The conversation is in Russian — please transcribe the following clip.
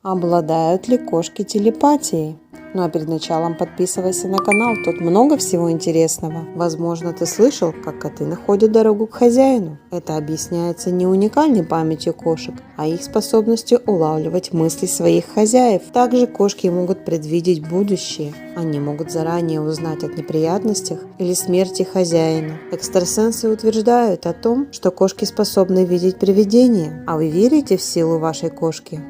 Обладают ли кошки телепатией? Ну а перед началом подписывайся на канал, тут много всего интересного. Возможно, ты слышал, как коты находят дорогу к хозяину. Это объясняется не уникальной памятью кошек, а их способностью улавливать мысли своих хозяев. Также кошки могут предвидеть будущее. Они могут заранее узнать о неприятностях или смерти хозяина. Экстрасенсы утверждают о том, что кошки способны видеть привидения. А вы верите в силу вашей кошки?